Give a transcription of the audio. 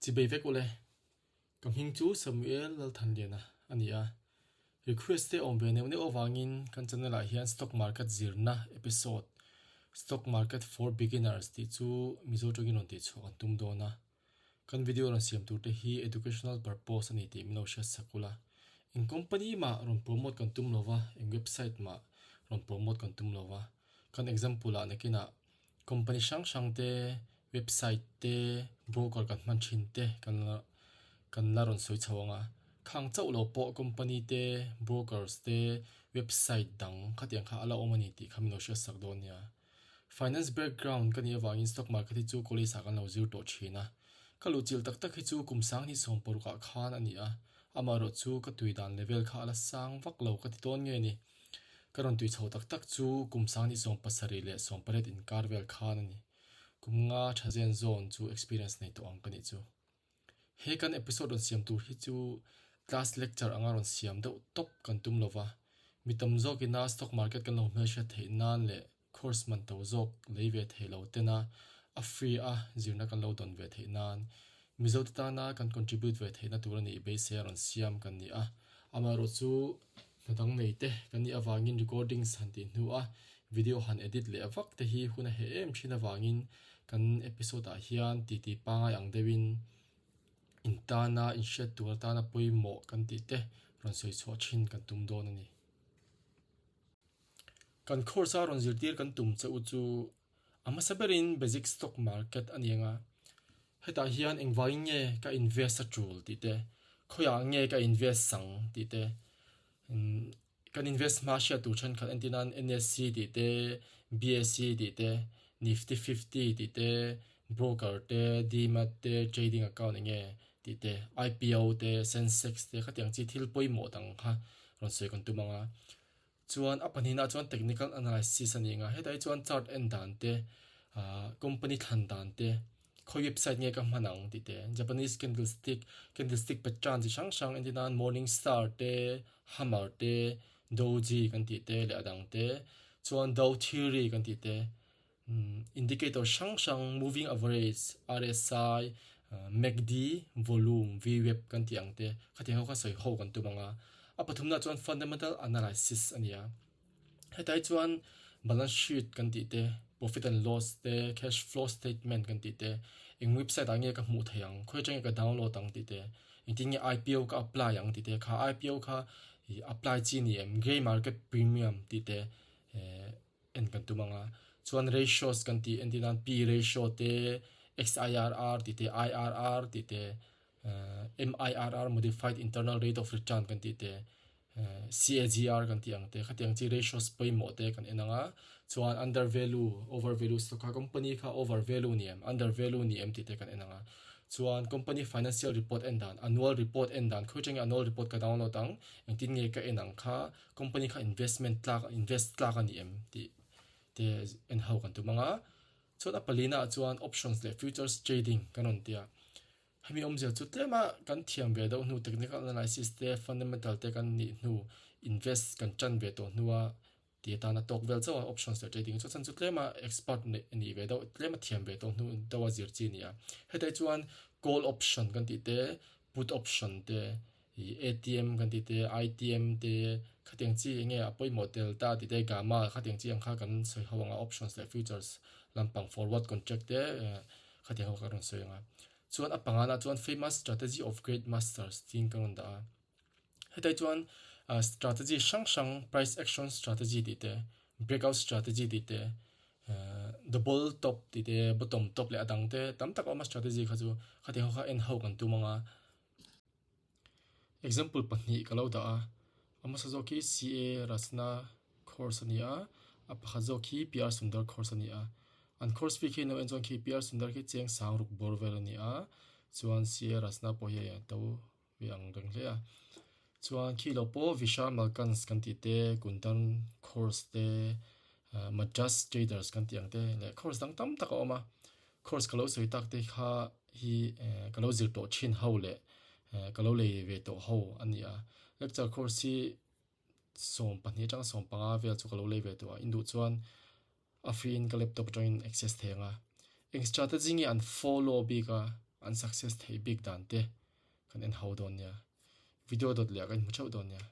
chỉ bây vek ule cầm hình chú Samuel lal than liana ania request te om ve ne owangin kan channel la hian stock market zirna episode stock market for beginners ti chu mizo togin on ti chu an tum do na kan video ron siam tu te hi educational purpose ani ti mino sha sakula in company ma ron promote kan tum lova in website ma ron promote kan tum lova kan example a nakina company sang te website te broker kan man thin te kan la ron soi chawanga khang chau lo po company te brokers te website dang khatiang kha ala omani ti khamino sha sakdonia finance background kan ya wangin stock market hi chu koli sa kan lo zir to thina kalu chil tak tak hi chu kumsang ni som por ka khan ania amaro chu ka tuidan level kha ala sang vak lo ka ti ton nge ni karon tui chho tak tak chu kumsang ni som pasari le som paret in karvel khan ani kumnga thazen zone chu experience nei to ang kani chu he kan episode on siam tur hi chu class lecture angaron siam do top kan tum lova mitam zok ina stock market kan lo me sha thei nan le course man to zok leive thei lo tena a free a zirna kan lo don ve thei nan mizo ta na kan contribute ve thei na turani be share on siam kan ni a amaro chu nadang nei te kan ni awangin recording santi nu a video han edit le awak te hi huna he em thina wangin kan episode a hian ti pa nga yang dewin intana inshet tur ta na poimo kan ti te ron soi cho chin kan tum don ani kan course ron zirtir kan tum che u chu ama saberin basic stock market anianga heta hian engwai nge ka invest a tool ti te khoya nge ka invest sang ti te kan invest ma sha tu chan khan antinan NSC ti te BSC ti te Nifty 50 ti te broker te demat te trading account nge ti te IPO te Sensex te khatiang chi thil poimo dang kha ron soi kan tumanga chuan apanina chuan technical analysis aninga hetai chuan chart and dan te company than dan te khoi website nge ka manang ti te Japanese candlestick pattern chi sang indinan morning star te hammer te doji kan ti te le adang te chuan dow theory kan ti te indicator sang moving average RSI MACD volume VWAP kan tiang te khatiang kha soi ho kan tumanga apathumna chuan fundamental analysis ania hetai chuan balance sheet kan ti te profit and loss te cash flow statement kan ti te eng website ange ka hmu thayang khoi chang ka download ang ti te inting IPO ka apply ang ti te kha IPO kha apply chi ni em gray market premium ti te en kan tumanga chuan ratios kan ti entinan P ratio te XIRR ti te IRR ti te MIRR modified internal rate of return kan ti te CAGR kan tiang te khatiang chi ratios poimo te kan enanga chuan under value over value stock company kha over value ni em under value ni em ti te kan enanga chuan company financial report endan annual report endan khochang annual report ka download ang engtin nge ka enang kha company kha invest tlak ani em ti te en how kan tumanga chuan apalina chuan options le futures trading kanon tia hemi omzel chu tlema kan thiam ve do nu technical analysis te fundamental te kan ni nu invest kan chan ve to nuwa ti ta na tok vel chaw options le trading chu chan chu tlema expert ni ve do tlema thiam ve to nu dawa zir chi nia hetai chuan call option kan ti te put option te ATM kan ti te ITM te khatiang chi nge apoi model ta ti te gamma khatiang chi ang kha kan soi hawanga options le futures lampang forward contract te khatiang ho karon soinga chuan apangana chuan famous strategy of great masters tin karon da hetai chuan strategy sang price action strategy ti te breakout strategy ti te double top ti te bottom top le adang te tam tak oma strategy kha chu khatiang ho kha en ho kan tumanga example pahni kalau da ama sazoki CA rasna course ania aphazoki PR sundar course ania an course fee khi no enjon khi PR sundar khi cheng sang ruk borvel ania chuan CA rasna po ye to wiang reng le a chuan khi lo po vishal malkans kan ti te kundan course te Madras traders kan tiang te le course dang tam tak oma course kalau soi tak te kha hi kalau zir to chin ho le kalau le ve to ho ania lecture course si som pahni chang som panga vel chu kalau le ve to indu chuan a free in ka laptop join access thenga eng strategy ngi an follow bi ka an success thei big dan te kan en ho don nia video dot le kan mu chau don nia